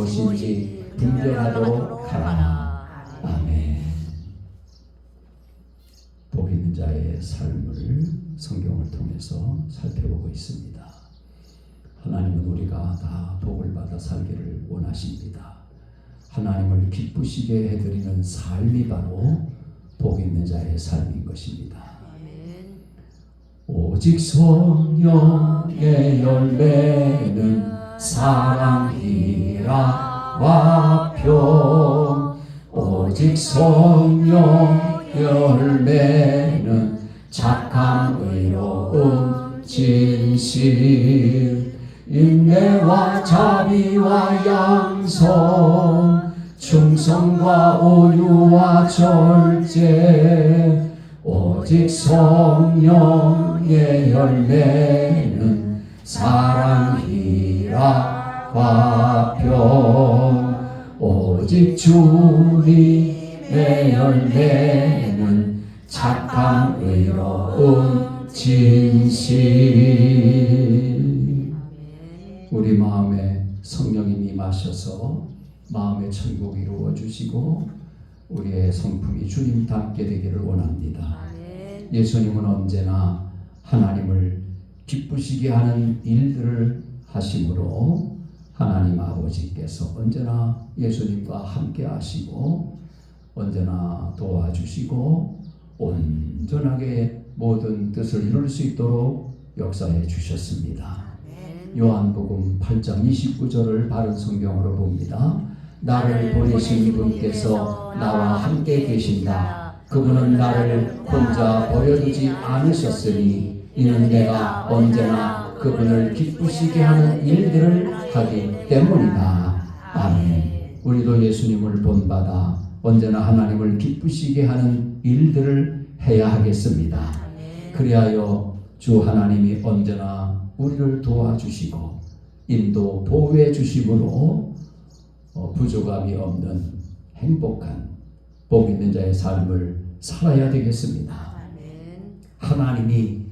무엇인지 분별하도록 하라. 아멘. 복 있는 자의 삶을 성경을 통해서 살펴보고 있습니다. 하나님은 우리가 다 복을 받아 살기를 원하십니다. 하나님을 기쁘시게 해드리는 삶이 바로 복 있는 자의 삶인 것입니다. 오직 성령의 열매는 사랑이라 화평. 오직 성령의 열매는 착함 의로움 진실 인내와 자비와 양성 충성과 온유와 절제. 오직 성령의 열매는 사랑이라 화평. 오직 주님의 열매는 착함 의로움 진실. 우리 마음에 성령이 임하셔서 마음의 천국이 이루어주시고 우리의 성품이 주님 닮게 되기를 원합니다. 예수님은 언제나 하나님을 기쁘시게 하는 일들을 하심으로 하나님 아버지께서 언제나 예수님과 함께 하시고 언제나 도와주시고 온전하게 모든 뜻을 이룰 수 있도록 역사해 주셨습니다. 요한복음 8장 29절을 바른 성경으로 봅니다. 나를 보내신 분께서 나와 함께 계신다. 그분은 나를 혼자 버려두지 않으셨으니 이는 내가 언제나 그분을 기쁘시게 하는 일들을 하기 때문이다. 아멘. 우리도 예수님을 본받아 언제나 하나님을 기쁘시게 하는 일들을 해야 하겠습니다. 그리하여 주 하나님이 언제나 우리를 도와주시고 인도 보호해 주심으로 부족함이 없는 행복한 복 있는 자의 삶을 살아야 되겠습니다. 하나님이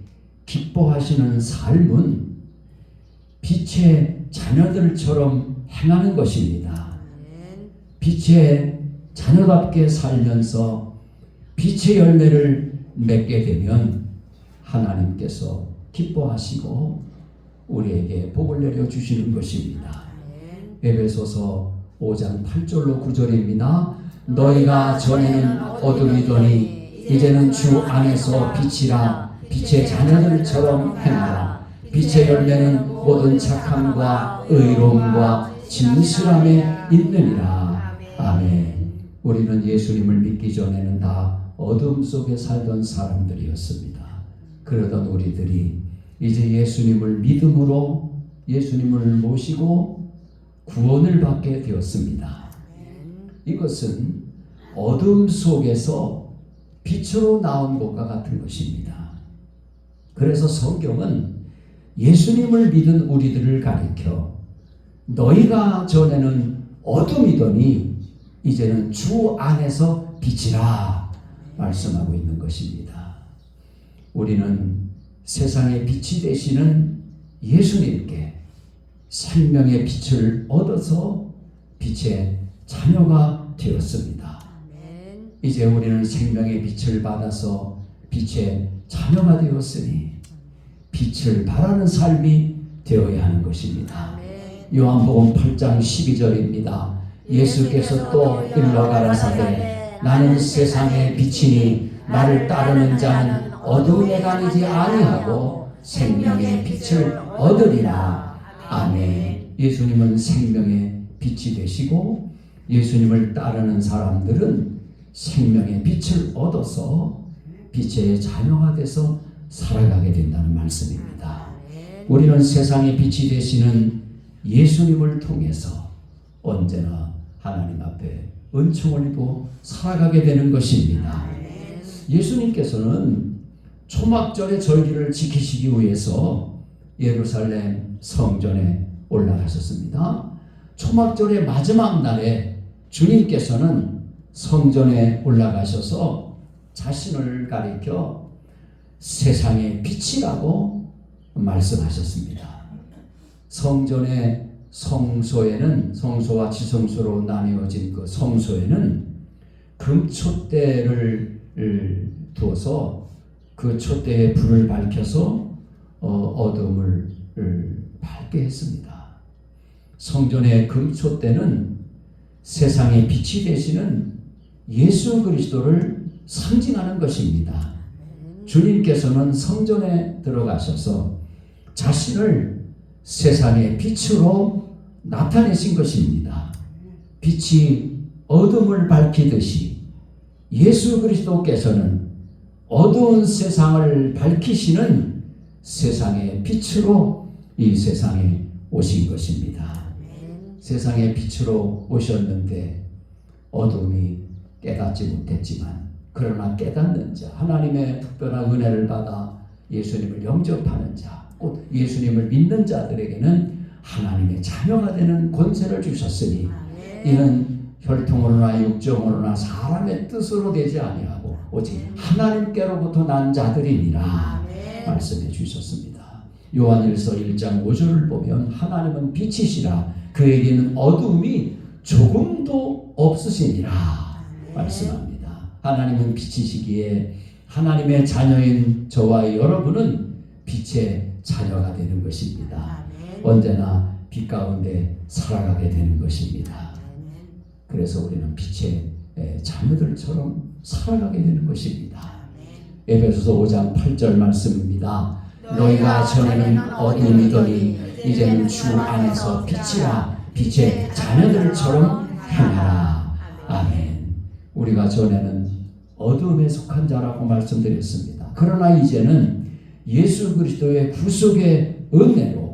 기뻐하시는 삶은 빛의 자녀들처럼 행하는 것입니다. 빛의 자녀답게 살면서 빛의 열매를 맺게 되면 하나님께서 기뻐하시고 우리에게 복을 내려주시는 것입니다. 에베소서 5장 8절로 9절입니다. 너희가 전에는 어둠이더니 이제는 주 안에서 빛이라. 빛의 자녀들처럼 행하라. 빛의 열매는 모든 착함과 의로움과 진실함에 있느니라. 아멘. 우리는 예수님을 믿기 전에는 다 어둠 속에 살던 사람들이었습니다. 그러던 우리들이 이제 예수님을 믿음으로 예수님을 모시고 구원을 받게 되었습니다. 이것은 어둠 속에서 빛으로 나온 것과 같은 것입니다. 그래서 성경은 예수님을 믿은 우리들을 가리켜 너희가 전에는 어둠이더니 이제는 주 안에서 빛이라 말씀하고 있는 것입니다. 우리는 세상의 빛이 되시는 예수님께 생명의 빛을 얻어서 빛의 자녀가 되었습니다. 이제 우리는 생명의 빛을 받아서 빛의 자녀가 되었으니 빛을 발하는 삶이 되어야 하는 것입니다. 요한복음 8장 12절입니다. 예수께서 또 일러 가라사대 나는 세상의 빛이니 나를 따르는 자는 어두움에 다니지 아니하고 생명의 빛을 얻으리라. 아멘. 예수님은 생명의 빛이 되시고 예수님을 따르는 사람들은 생명의 빛을 얻어서 빛의 자녀가 돼서 살아가게 된다는 말씀입니다. 우리는 세상의 빛이 되시는 예수님을 통해서 언제나 하나님 앞에 은총을 입고 살아가게 되는 것입니다. 예수님께서는 초막절의 절기를 지키시기 위해서 예루살렘 성전에 올라가셨습니다. 초막절의 마지막 날에 주님께서는 성전에 올라가셔서 자신을 가리켜 세상의 빛이라고 말씀하셨습니다. 성전의 성소와 지성소로 나뉘어진 그 성소에는 금촛대를 두어서 그 촛대에 불을 밝혀서 어둠을 밝게 했습니다. 성전의 금촛대는 세상의 빛이 되시는 예수 그리스도를 상징하는 것입니다. 주님께서는 성전에 들어가셔서 자신을 세상의 빛으로 나타내신 것입니다. 빛이 어둠을 밝히듯이 예수 그리스도께서는 어두운 세상을 밝히시는 세상의 빛으로 이 세상에 오신 것입니다. 세상의 빛으로 오셨는데 어둠이 깨닫지 못했지만, 그러나 깨닫는 자, 하나님의 특별한 은혜를 받아 예수님을 영접하는 자, 곧 예수님을 믿는 자들에게는 하나님의 자녀가 되는 권세를 주셨으니 이는 혈통으로나 육정으로나 사람의 뜻으로 되지 아니하고 오직 하나님께로부터 난 자들이니라 말씀해 주셨습니다. 요한일서 1장 5절을 보면 하나님은 빛이시라 그에게는 어둠이 조금도 없으시니라 말씀합니다. 하나님은 빛이시기에 하나님의 자녀인 저와 여러분은 빛의 자녀가 되는 것입니다. 언제나 빛 가운데 살아가게 되는 것입니다. 그래서 우리는 빛의 자녀들처럼 살아가게 되는 것입니다. 에베소서 5장 8절 말씀입니다. 너희가 전에는 어둠이더니 이제는 주 안에서 빛이라 빛의 자녀들처럼 행하라. 아멘. 우리가 전에는 어둠에 속한 자라고 말씀드렸습니다. 그러나 이제는 예수 그리스도의 구속의 은혜로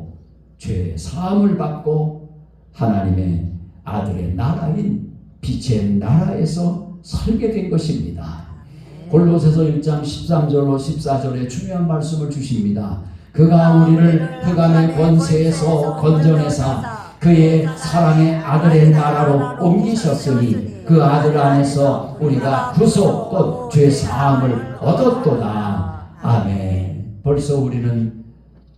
죄의 사함을 받고 하나님의 아들의 나라인 빛의 나라에서 살게 된 것입니다. 골로새서 1장 13절로 14절에 중요한 말씀을 주십니다. 그가 우리를 흑암의 권세에서 건져내사 그의 사랑의 아들의 나라로 옮기셨으니 그 아들 안에서 우리가 구속 곧 죄 사함을 얻었도다. 아멘. 벌써 우리는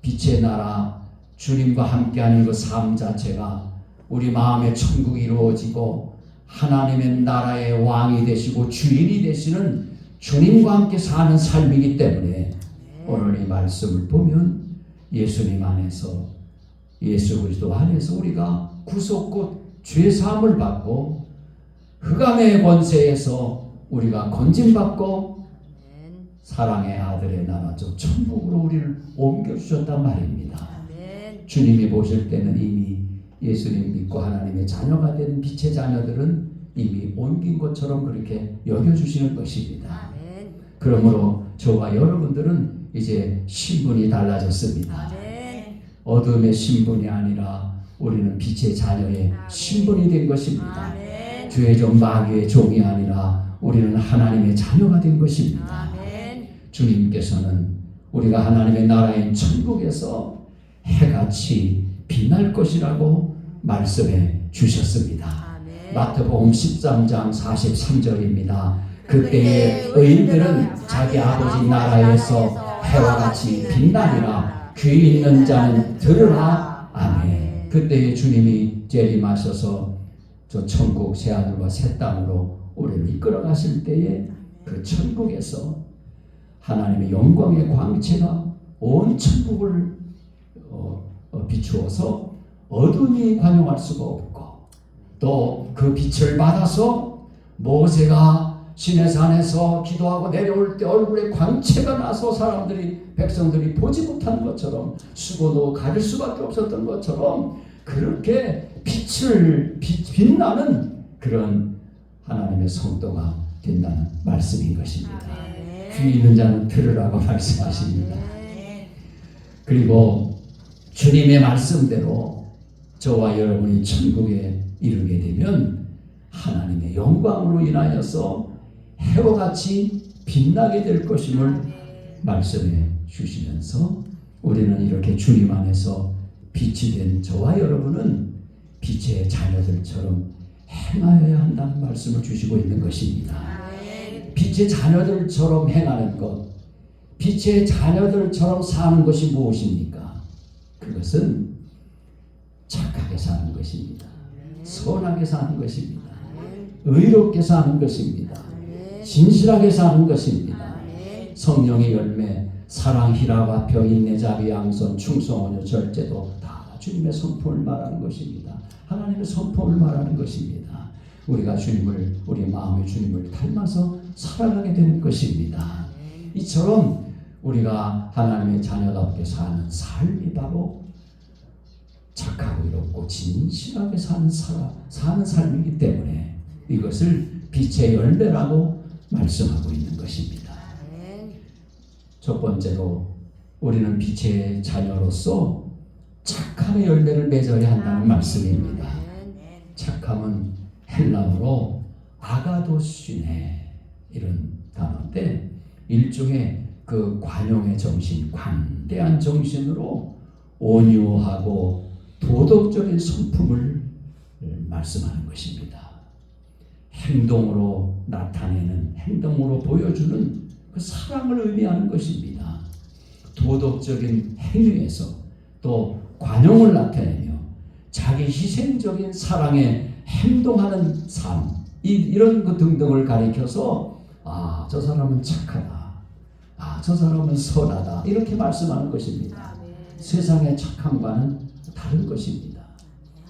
빛의 나라, 주님과 함께하는 그 삶 자체가 우리 마음의 천국이 이루어지고 하나님의 나라의 왕이 되시고 주인이 되시는 주님과 함께 사는 삶이기 때문에 오늘 이 말씀을 보면 예수님 안에서, 예수 그리스도 안에서 우리가 구속 곧 죄사함을 받고 흑암의 권세에서 우리가 건짐받고 사랑의 아들의 나라 저 천국으로 우리를 옮겨주셨단 말입니다. 주님이 보실 때는 이미 예수님 믿고 하나님의 자녀가 된 빛의 자녀들은 이미 옮긴 것처럼 그렇게 여겨주시는 것입니다. 그러므로 저와 여러분들은 이제 신분이 달라졌습니다. 어둠의 신분이 아니라 우리는 빛의 자녀의 신분이 된 것입니다. 죄의 종 마귀의 종이 아니라 우리는 하나님의 자녀가 된 것입니다. 주님께서는 우리가 하나님의 나라인 천국에서 해같이 빛날 것이라고 말씀해 주셨습니다. 마태복음 13장 43절입니다. 그때의 의인들은 자기 아버지 나라에서 해와 같이 빛나리라. 귀 있는 자는 들으라. 아멘. 그때의 주님이 재림하셔서 저 천국 새 하늘과 새 땅으로 우리를 이끌어 가실 때에 그 천국에서 하나님의 영광의 광채가 온 천국을 비추어서 어둠이 관용할 수가 없고, 또 그 빛을 받아서 모세가 시내산에서 기도하고 내려올 때 얼굴에 광채가 나서 백성들이 보지 못한 것처럼, 수고도 가릴 수밖에 없었던 것처럼 그렇게 빛나는 그런 하나님의 성도가 된다는 말씀인 것입니다. 귀 있는 자는 들으라고 말씀하십니다. 그리고 주님의 말씀대로 저와 여러분이 천국에 이르게 되면 하나님의 영광으로 인하여서 해와 같이 빛나게 될 것임을 말씀해 주시면서 우리는 이렇게 주님 안에서 빛이 된 저와 여러분은 빛의 자녀들처럼 행하여야 한다는 말씀을 주시고 있는 것입니다. 빛의 자녀들처럼 행하는 것, 빛의 자녀들처럼 사는 것이 무엇입니까? 그것은 착하게 사는 것입니다. 선하게 사는 것입니다. 의롭게 사는 것입니다. 진실하게 사는 것입니다. 성령의 열매, 사랑, 희락과 표, 인내, 자비, 양선, 충성, 온유, 절제도 다 주님의 성품을 말하는 것입니다. 하나님의 성품을 말하는 것입니다. 우리가 주님을, 우리 마음의 주님을 닮아서 살아가게 되는 것입니다. 이처럼 우리가 하나님의 자녀답게 사는 삶이 바로 착하고 이롭고 진실하게 사는 삶이기 때문에 이것을 빛의 열매라고 말씀하고 있는 것입니다. 첫 번째로 우리는 빛의 자녀로서 착함의 열매를 맺어야 한다는 말씀입니다. 착함은 헬라어로 아가도시네 이런 단어인데 일종의 그 관용의 정신, 관대한 정신으로 온유하고 도덕적인 성품을 말씀하는 것입니다. 행동으로 나타내는, 행동으로 보여주는 그 사랑을 의미하는 것입니다. 도덕적인 행위에서 또 관용을 나타내며 자기 희생적인 사랑에 행동하는 삶, 이런 것 등등을 가리켜서 저 사람은 착하다, 저 사람은 선하다 이렇게 말씀하는 것입니다. 세상의 착함과는 다른 것입니다.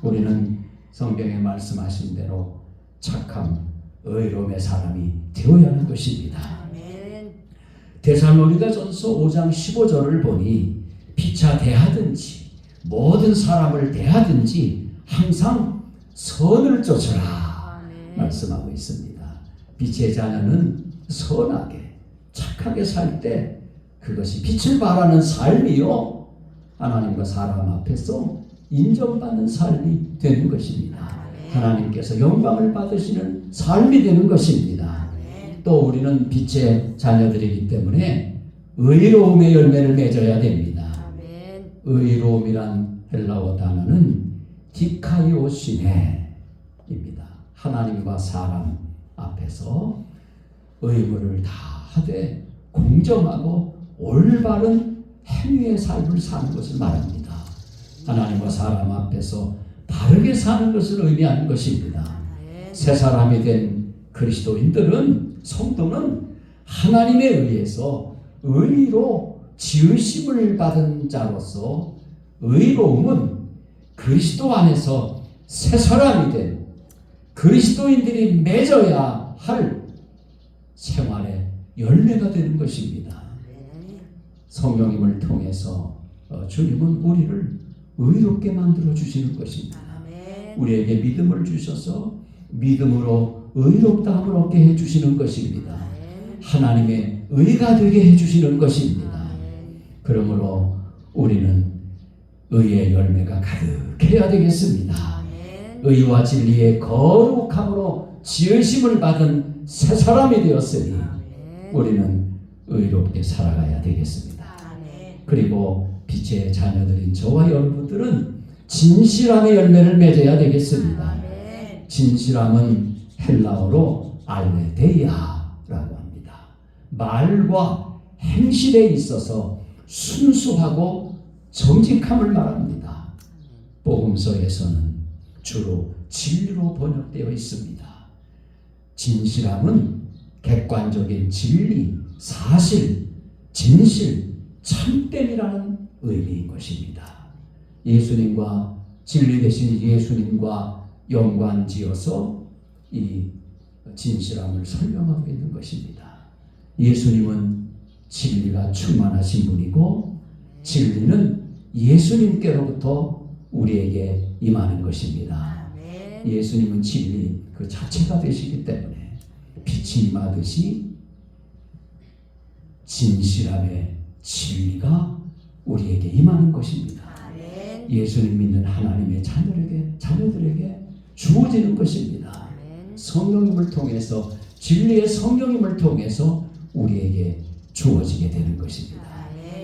우리는 성경에 말씀하신 대로 착함, 의로움의 사람이 되어야 하는 것입니다. 데살로니가전서 5장 15절을 보니 피차 대하든지 모든 사람을 대하든지 항상 선을 쫓으라 말씀하고 있습니다. 빛의 자녀는 선하게 착하게 살 때 그것이 빛을 발하는 삶이요 하나님과 사람 앞에서 인정받는 삶이 되는 것입니다. 하나님께서 영광을 받으시는 삶이 되는 것입니다. 또 우리는 빛의 자녀들이기 때문에 의로움의 열매를 맺어야 됩니다. 의로움이란 헬라어 단어는 디카이오시네입니다. 하나님과 사람 앞에서 의무를 다하되 공정하고 올바른 행위의 삶을 사는 것을 말합니다. 하나님과 사람 앞에서 바르게 사는 것을 의미하는 것입니다. 새 사람이 된 그리스도인들은, 성도는 하나님에 의해서 의로 지으심을 받은 자로서 의로움은 그리스도 안에서 새 사람이 된 그리스도인들이 맺어야 할 생활의 열매가 되는 것입니다. 성령님을 통해서 주님은 우리를 의롭게 만들어 주시는 것입니다. 우리에게 믿음을 주셔서 믿음으로 의롭다함을 얻게 해주시는 것입니다. 하나님의 의가 되게 해주시는 것입니다. 그러므로 우리는 의의 열매가 가득해야 되겠습니다. 의와 진리의 거룩함으로 지으심을 받은 새 사람이 되었으니 우리는 의롭게 살아가야 되겠습니다. 그리고 빛의 자녀들인 저와 여러분들은 진실함의 열매를 맺어야 되겠습니다. 진실함은 헬라어로 알레데이아라고 합니다. 말과 행실에 있어서 순수하고 정직함을 말합니다. 복음서에서는 주로 진리로 번역되어 있습니다. 진실함은 객관적인 진리, 사실, 진실, 참됨이라는 의미인 것입니다. 예수님과 진리 되신 예수님과 연관지어서 이 진실함을 설명하고 있는 것입니다. 예수님은 진리가 충만하신 분이고 진리는 예수님께로부터 우리에게 임하는 것입니다. 예수님은 진리 그 자체가 되시기 때문에 빛이 임하듯이 진실함의 진리가 우리에게 임하는 것입니다. 예수님 믿는 하나님의 자녀들에게 주어지는 것입니다. 성령님을 통해서, 진리의 성령님을 통해서 우리에게 주어지게 되는 것입니다.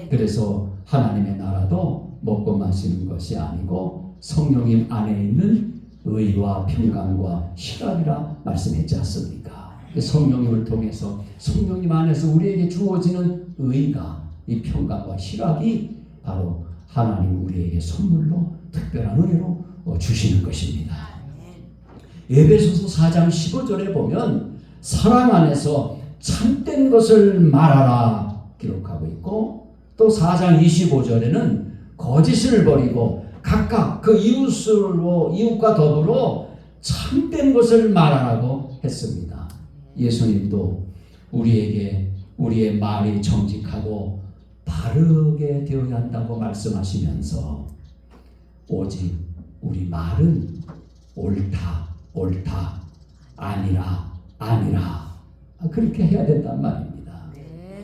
그래서 하나님의 나라도 먹고 마시는 것이 아니고 성령님 안에 있는 의와 평강과 희락이라 말씀했지 않습니까? 성령님을 통해서 성령님 안에서 우리에게 주어지는 의가, 이 평강과 희락이 바로 하나님 우리에게 선물로, 특별한 은혜로 주시는 것입니다. 에베소서 4장 15절에 보면 사랑 안에서 참된 것을 말하라 기록하고 있고, 또 4장 25절에는 거짓을 버리고 각각 그 이웃과 더불어 참된 것을 말하라고 했습니다. 예수님도 우리에게 우리의 말이 정직하고 바르게 되어야 한다고 말씀하시면서 오직 우리 말은 옳다, 아니라 그렇게 해야 된단 말입니다.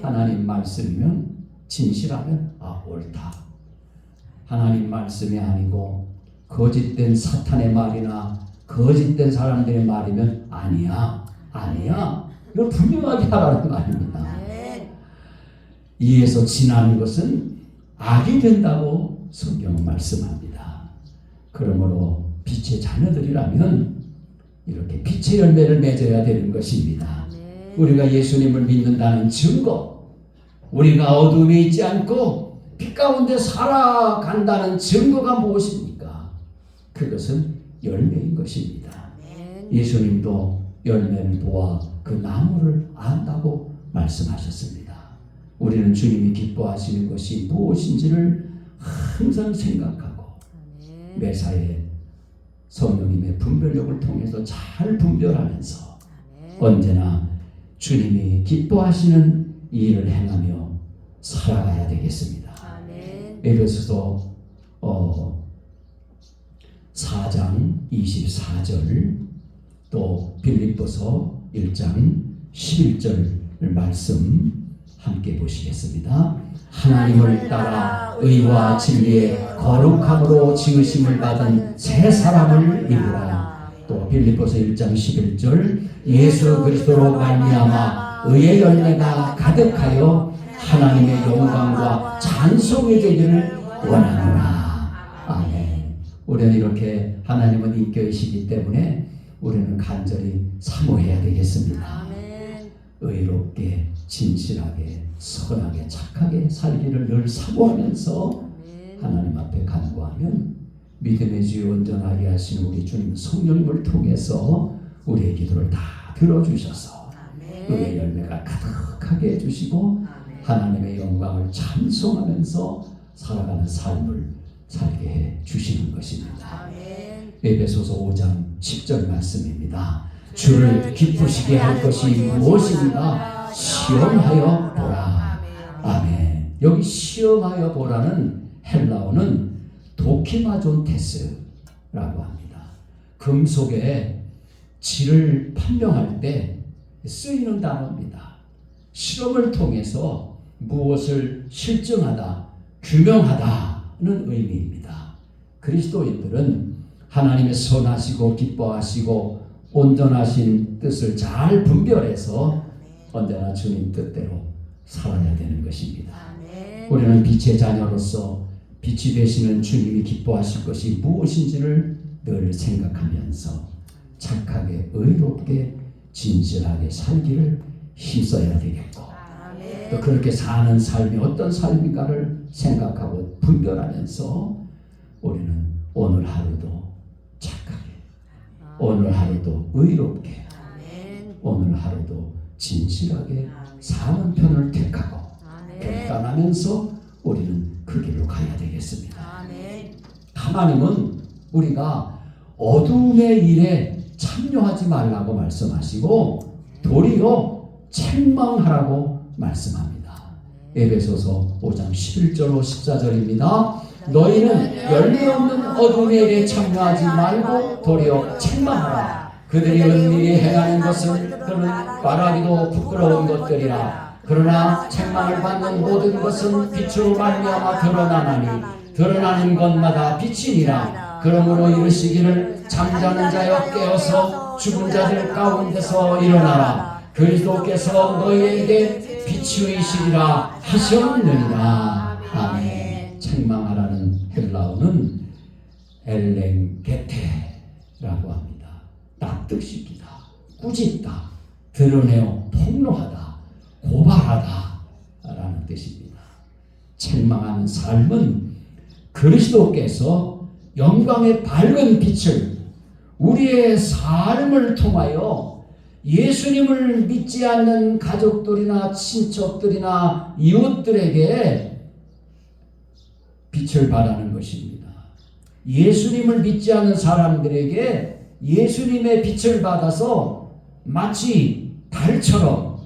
하나님 말씀이면 진실하면 옳다. 하나님 말씀이 아니고 거짓된 사탄의 말이나 거짓된 사람들의 말이면 아니야. 이걸 분명하게 하라는 말입니다. 이에서 지나는 것은 악이 된다고 성경은 말씀합니다. 그러므로 빛의 자녀들이라면 이렇게 빛의 열매를 맺어야 되는 것입니다. 우리가 예수님을 믿는다는 증거, 우리가 어둠에 있지 않고 빛 가운데 살아간다는 증거가 무엇입니까? 그것은 열매인 것입니다. 예수님도 열매를 보아 그 나무를 안다고 말씀하셨습니다. 우리는 주님이 기뻐하시는 것이 무엇인지를 항상 생각하고 매사에 성령님의 분별력을 통해서 잘 분별하면서 언제나 주님이 기뻐하시는 일을 행하며 살아가야 되겠습니다. 에베소서 4장 24절, 또 빌립보서 1장 11절 말씀 함께 보시겠습니다. 하나님을 따라 의와 진리의 거룩함으로 지으심을 받은 새 사람을 이루라. 또 빌립보서 1장 11절, 예수 그리스도로 말미암아 의의 열매가 가득하여 하나님의 영광과 찬송이 되기를 원하노라. 아멘. 우리는 이렇게 하나님은 인격이시기 때문에 우리는 간절히 사모해야 되겠습니다. 의롭게, 진실하게, 선하게, 착하게 살기를 늘 사모하면서 하나님 앞에 간구하면 믿음의 주여 온전하게 하시는 우리 주님 성령님을 통해서 우리의 기도를 다 들어주셔서 의의 열매가 가득하게 해주시고 하나님의 영광을 찬송하면서 살아가는 삶을 살게 해 주시는 것입니다. 에베소서 5장 10절 말씀입니다. 주를 기쁘시게 할 것이 무엇인가 시험하여 보라. 아멘. 여기 시험하여 보라는 헬라어는 도키마존테스라고 합니다. 금속의 질을 판명할 때 쓰이는 단어입니다. 실험을 통해서 무엇을 실증하다, 규명하다는 의미입니다. 그리스도인들은 하나님의 선하시고 기뻐하시고 온전하신 뜻을 잘 분별해서 언제나 주님 뜻대로 살아야 되는 것입니다. 우리는 빛의 자녀로서 빛이 되시는 주님이 기뻐하실 것이 무엇인지를 늘 생각하면서 착하게 의롭게 진실하게 살기를 힘써야 되겠고, 또 그렇게 사는 삶이 어떤 삶인가를 생각하고 분별하면서 우리는 오늘 하루도 착하게, 오늘 하루도 의롭게, 오늘 하루도 진실하게 사는 편을 택하고 결단하면서 우리는 그 길로 가야 되겠습니다. 하나님은 우리가 어둠의 일에 참여하지 말라고 말씀하시고 도리어 책망하라고 말씀합니다. 에베소서 5장 11절 14절입니다. 너희는 열매 없는 어둠의 일에 참여하지 말고 도리어 책망하라. 그들이 은밀히 행하는 것은 그는 말하기도 부끄러운 것들이라. 그러나 책망을 받는 모든 것은 빛으로 말미암아 드러나나니 드러나는 것마다 빛이니라. 그러므로 이르시기를 잠자는 자여 깨어서 죽은 자들 가운데서 일어나라. 그리스도께서 너희에게 빛이시리라 하셨느니라. 아멘. 책망하라는 헬라어는 엘랭게테라고 합니다. 납득시키다, 꾸짖다, 드러내어 폭로하다, 고발하다 라는 뜻입니다. 책망하는 삶은 그리스도께서 영광의 밝은 빛을 우리의 삶을 통하여 예수님을 믿지 않는 가족들이나 친척들이나 이웃들에게 빛을 발하는 것입니다. 예수님을 믿지 않는 사람들에게 예수님의 빛을 받아서 마치 달처럼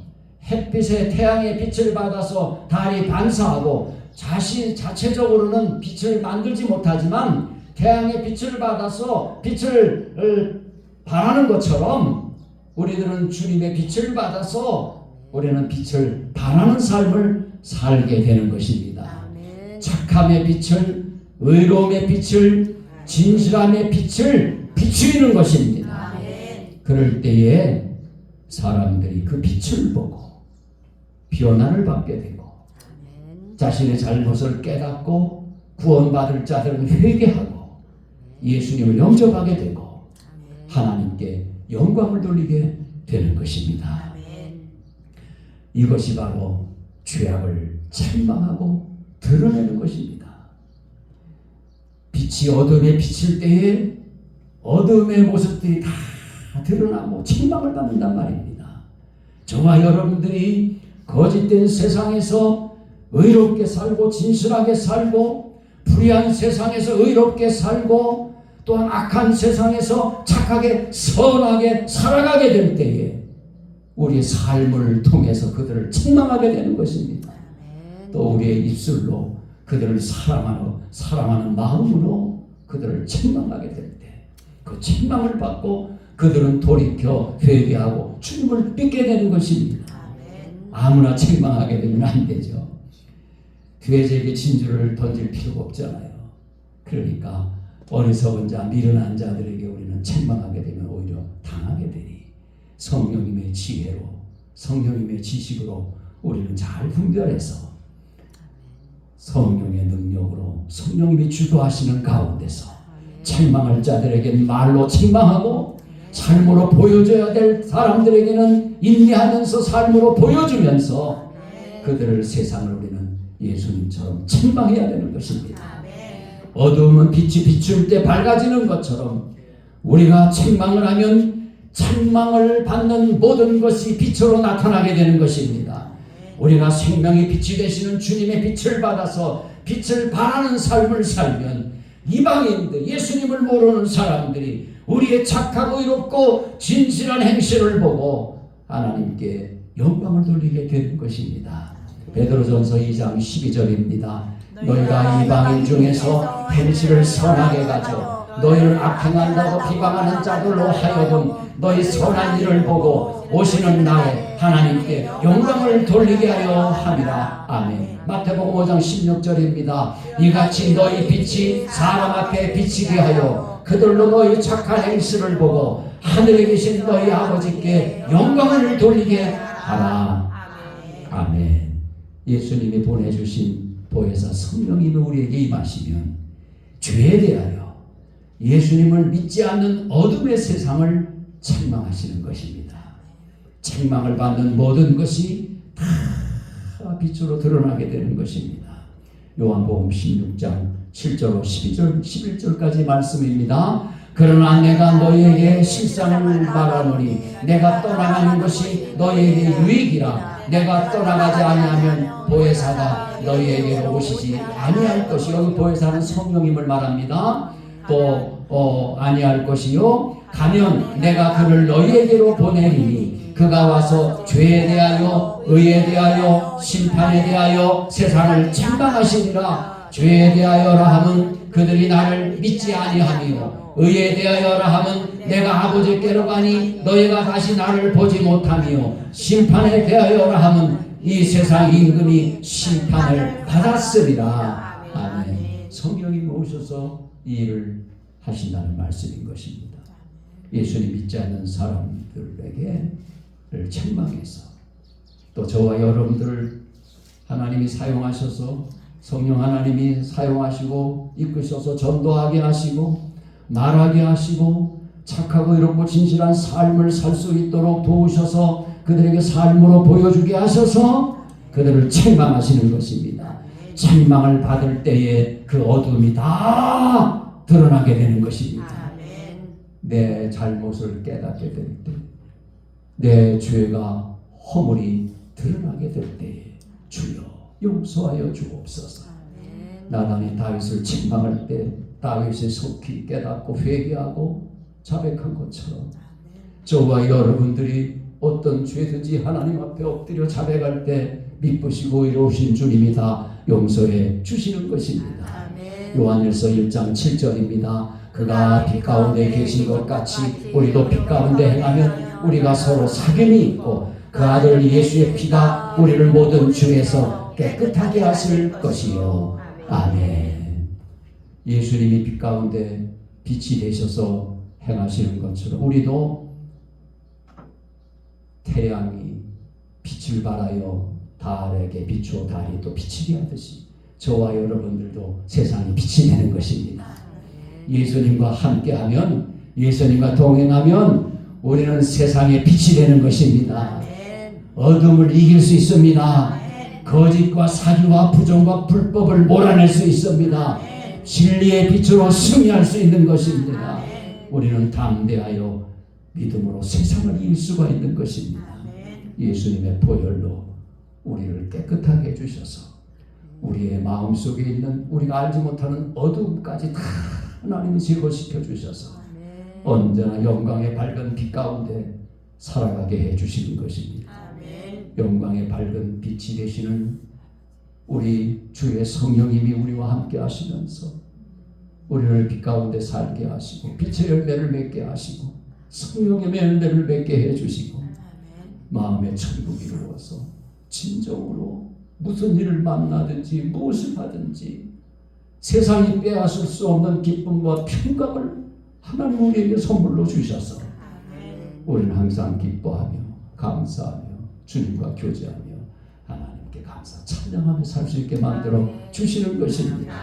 햇빛에 태양의 빛을 받아서 달이 반사하고 자체적으로는 빛을 만들지 못하지만 태양의 빛을 받아서 빛을 발하는 것처럼 우리들은 주님의 빛을 받아서 우리는 빛을 발하는 삶을 살게 되는 것입니다. 착함의 빛을, 의로움의 빛을, 진실함의 빛을 비추이는 것입니다. 그럴 때에 사람들이 그 빛을 보고 변화를 받게 되고 자신의 잘못을 깨닫고 구원받을 자들은 회개하고 예수님을 영접하게 되고 하나님께 영광을 돌리게 되는 것입니다. 이것이 바로 죄악을 책망하고 드러내는 것입니다. 빛이 어둠에 비칠 때에 어둠의 모습들이 다 드러나고 책망을 받는단 말입니다. 저와 여러분들이 거짓된 세상에서 의롭게 살고 진실하게 살고 불의한 세상에서 의롭게 살고 또한 악한 세상에서 착하게 선하게 살아가게 될 때에 우리의 삶을 통해서 그들을 책망하게 되는 것입니다. 또 우리의 입술로 그들을 사랑하는 마음으로 그들을 책망하게 될 때 그 책망을 받고 그들은 돌이켜 회개하고 주님을 믿게 되는 것입니다. 아무나 책망하게 되면 안 되죠. 죄에게 진주를 던질 필요가 없잖아요. 그러니까 어리석은 자, 미련한 자들에게 우리는 책망하게 되면 오히려 당하게 되니 성령님의 지혜로 성령님의 지식으로 우리는 잘 분별해서 성령의 능력으로 성령님이 주도하시는 가운데서 책망할 자들에게 말로 책망하고 삶으로 보여줘야 될 사람들에게는 인내하면서 삶으로 보여주면서 그들을 세상을 우리는 예수님처럼 책망해야 되는 것입니다. 어두움은 빛이 비출 때 밝아지는 것처럼 우리가 책망을 하면 책망을 받는 모든 것이 빛으로 나타나게 되는 것입니다. 우리가 생명의 빛이 되시는 주님의 빛을 받아서 빛을 발하는 삶을 살면 이방인들, 예수님을 모르는 사람들이 우리의 착하고 의롭고 진실한 행실을 보고 하나님께 영광을 돌리게 되는 것입니다. 베드로전서 2장 12절입니다. 너희가 이방인 중에서 행실을 선하게 가져 너희를 악행한다고 비방하는 자들로 하여금 너희 선한 일을 보고 오시는 날에 하나님께 영광을 돌리게 하려 함이라. 아멘. 마태복음 5장 16절입니다. 이같이 너희 빛이 사람 앞에 비치게 하여 그들로 너희 착한 행실을 보고 하늘에 계신 너희 아버지께 영광을 돌리게 하라. 아멘. 예수님이 보내주신 보혜사 성령님이 우리에게 임하시면 죄에 대하여 예수님을 믿지 않는 어둠의 세상을 책망하시는 것입니다. 책망을 받는 모든 것이 다 빛으로 드러나게 되는 것입니다. 요한복음 16장 7절로 12절, 11절까지 말씀입니다. 그러나 내가 너희에게 실상을 말하노니 내가 떠나가는 것이 너희에게 유익이라. 내가 떠나가지 아니하면 보혜사가 너희에게로 오시지 아니할 것이요. 보혜사는 성령님을 말합니다. 또 아니할 것이요. 가면 내가 그를 너희에게로 보내리니 그가 와서 죄에 대하여 의에 대하여 심판에 대하여 세상을 책망하시니라. 죄에 대하여라 함은 그들이 나를 믿지 아니하며 의에 대하여라 함은 내가 아버지께로 가니 너희가 다시 나를 보지 못하며 심판에 대하여라 함은 이 세상 임금이 심판을 받았으리라. 아멘. 성령이 오셔서 이 일을 하신다는 말씀인 것입니다. 예수님 믿지 않는 사람들에게 책망해서 또 저와 여러분들을 하나님이 사용하셔서 성령 하나님이 사용하시고 이끄셔서 전도하게 하시고 말하게 하시고 착하고 이롭고 진실한 삶을 살 수 있도록 도우셔서 그들에게 삶으로 보여주게 하셔서 그들을 책망하시는 것입니다. 책망을 받을 때에 그 어둠이 다 드러나게 되는 것입니다. 아멘. 내 잘못을 깨닫게 될 때, 내 죄가 허물이 드러나게 될 때에 주여 용서하여 주옵소서. 나단이 다윗을 책망할 때 다윗이 속히 깨닫고 회개하고 자백한 것처럼 저와 여러분들이 어떤 죄든지 하나님 앞에 엎드려 자백할 때 미쁘시고 의로우신 주님이 다 용서해 주시는 것입니다. 요한일서 1장 7절입니다. 그가 빛 가운데 계신 것 같이 우리도 빛 가운데 행하면 우리가 서로 사귐이 있고 그 아들 예수의 피가 우리를 모든 죄에서 깨끗하게 하실 것이요. 아멘. 예수님이 빛 가운데 빛이 되셔서 행하시는 것처럼 우리도 태양이 빛을 발하여 달에게 비추어 달이 또 비치게 하듯이 저와 여러분들도 세상이 빛이 되는 것입니다. 예수님과 함께하면, 예수님과 동행하면 우리는 세상의 빛이 되는 것입니다. 어둠을 이길 수 있습니다. 거짓과 사기와 부정과 불법을 몰아낼 수 있습니다. 진리의 빛으로 승리할 수 있는 것입니다. 우리는 담대하여 믿음으로 세상을 이길 수가 있는 것입니다. 예수님의 보혈로 우리를 깨끗하게 해주셔서 우리의 마음속에 있는 우리가 알지 못하는 어둠까지 다 하나님이 제거시켜 주셔서 언제나 영광의 밝은 빛 가운데 살아가게 해주시는 것입니다. 영광의 밝은 빛이 되시는 우리 주의 성령님이 우리와 함께 하시면서 우리를 빛 가운데 살게 하시고 빛의 열매를 맺게 하시고 성령의 열매를 맺게 해주시고 마음의 천국이 이루어서 진정으로 무슨 일을 만나든지 무엇을 하든지 세상이 빼앗을 수 없는 기쁨과 평강을 하나님 우리에게 선물로 주셔서 우리는 항상 기뻐하며 감사하며 주님과 교제하며 하나님께 감사 찬양하며 살 수 있게 만들어 주시는 것입니다.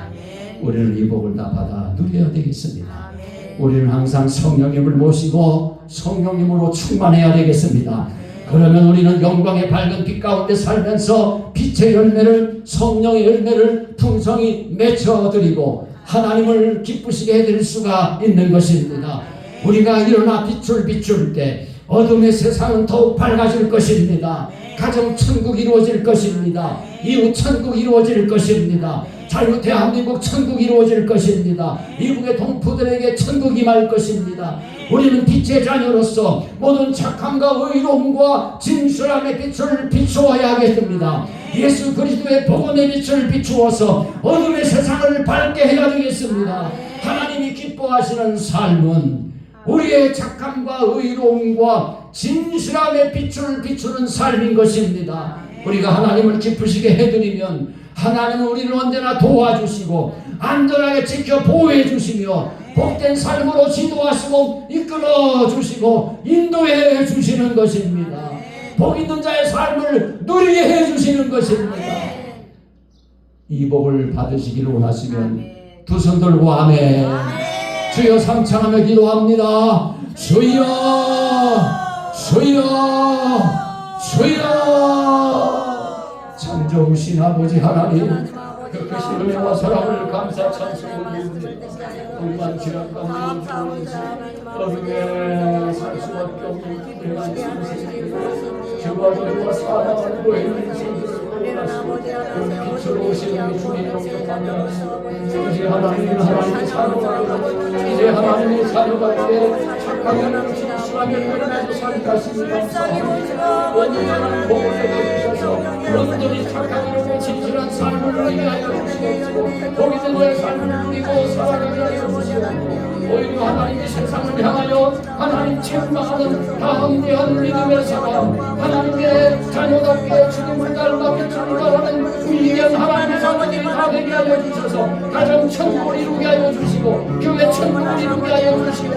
우리는 이 복을 다 받아 누려야 되겠습니다. 우리는 항상 성령님을 모시고 성령님으로 충만해야 되겠습니다. 그러면 우리는 영광의 밝은 빛 가운데 살면서 빛의 열매를, 성령의 열매를 풍성히 맺어드리고 하나님을 기쁘시게 해드릴 수가 있는 것입니다. 우리가 일어나 빛을 비출 때 어둠의 세상은 더욱 밝아질 것입니다. 가정 천국이 이루어질 것입니다. 이웃 천국이 이루어질 것입니다. 자유 대한민국 천국이 이루어질 것입니다. 미국의 동포들에게 천국이 임할 것입니다. 우리는 빛의 자녀로서 모든 착함과 의로움과 진실함의 빛을 비추어야 하겠습니다. 예수 그리스도의 복음의 빛을 비추어서 어둠의 세상을 밝게 해야 되겠습니다. 하나님이 기뻐하시는 삶은 우리의 착함과 의로움과 진실함의 빛을 비추는 삶인 것입니다. 우리가 하나님을 기쁘시게 해드리면 하나님은 우리를 언제나 도와주시고 안전하게 지켜 보호해 주시며 복된 삶으로 지도하시고 이끌어 주시고 인도해 주시는 것입니다. 복 있는 자의 삶을 누리게 해 주시는 것입니다. 이 복을 받으시기를 원하시면 두 손 들고 아멘. 주여 상창하며 기도합니다. 주여 주여 주여. 참 좋으신 아버지 하나님, 그것이 은혜와 사랑을 감사 찬송합니다. 얼마나 지난 가운데 어둠에 살 수밖에 없는 기대가 있으시니 주와 저와 사랑을 보이는 인생들을 보호하시고 빛으로 오시는 주님 영접합니다. 이제 하나님의 자녀가 이제 하나님의 자녀가 이제 착하게 진실하게 끝나서 살다시니 감사합니다. 온전한 복을 내주셔서 여러분들이 착하게 진실한 삶을 누리게 하여 주시옵시고 복이된 삶을 누리고 살아가게 하여 주시옵시고 오히려 하나님의 세상을 향하여 하나님 책망하는 담대한 믿음의 사람 하나님의 자녀답게 주님을 닮아 빛을 발하는 위대한 하나님의 자녀들이 다 되게 하여 주셔서 가정 천국을 이루게 하여 주시고 교회 천국을 이루게 하여 주시고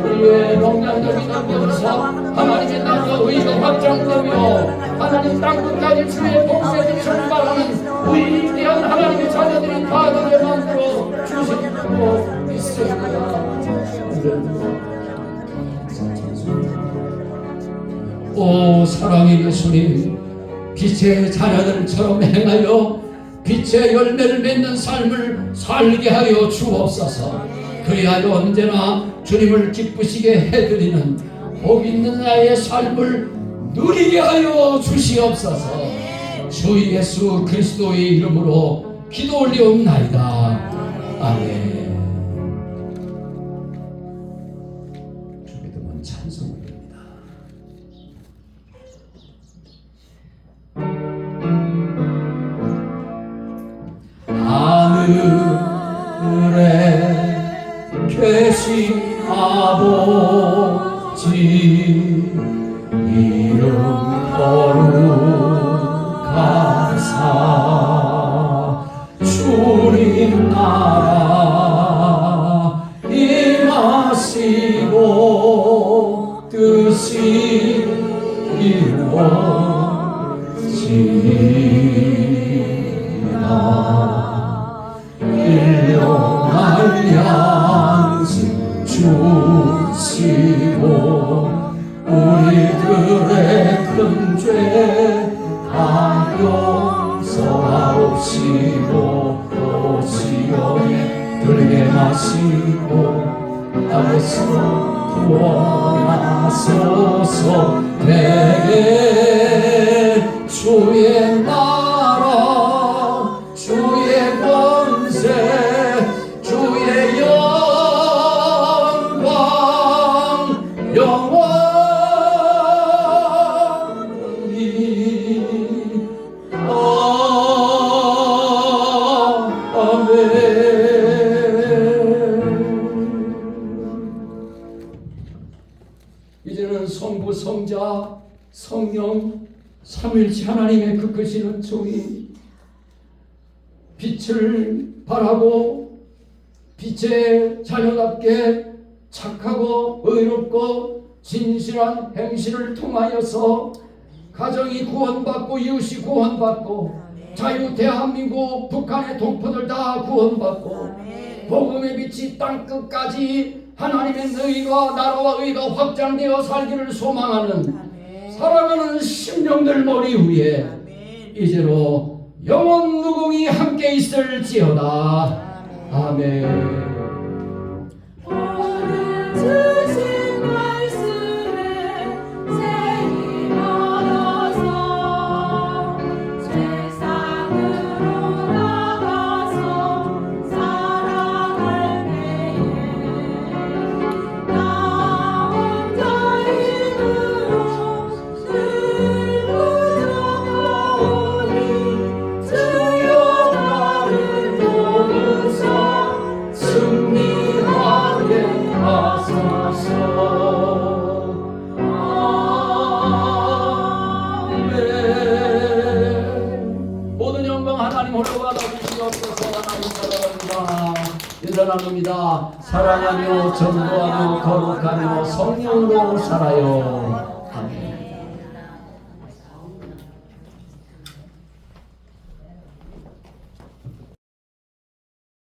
우리의 농량적인 능력에서 하나님의 나라가 의가 확장되며 하나님 땅끝까지 주의 복수에 출발하는 위대한 하나님의 자녀들이 다 되게 만들어 주시고 있습니다. 오 사랑의 예수님, 빛의 자녀들처럼 행하여 빛의 열매를 맺는 삶을 살게 하여 주옵소서. 그리하여 언제나 주님을 기쁘시게 해드리는 복 있는 나의 삶을 누리게 하여 주시옵소서. 주 예수 그리스도의 이름으로 기도 올리옵나이다. 아멘. 주기도문 찬송 올립니다. 하늘에 계신 아버지 이름 거룩하사 주님 나라 임하시고 뜻이 이루어지리이다. 일용할 양식 주시고 우리들의 큰 죄 다 용서하옵시고 또 시험에 들게 마시고 아래서 구원하소서. 내게 주의 나라 주의 권세 주의 영광 영원히 이제는 성부 성자 성령 삼위일체 하나님의 그 크시는 종이 빛을 발하고 빛의 자녀답게 착하고 의롭고 진실한 행실을 통하여서 가정이 구원받고 이웃이 구원받고 자유 대한민국 북한의 동포들 다 구원받고 복음의 빛이 땅끝까지 하나님의 의가 나라와 의가 확장되어 살기를 소망하는 사랑하는 심령들 머리 위에 이제로 영원 무궁히 함께 있을지어다. 아멘. 나눕니다. 사랑하며 전도하며 거룩하며 성령으로 살아요. 아멘.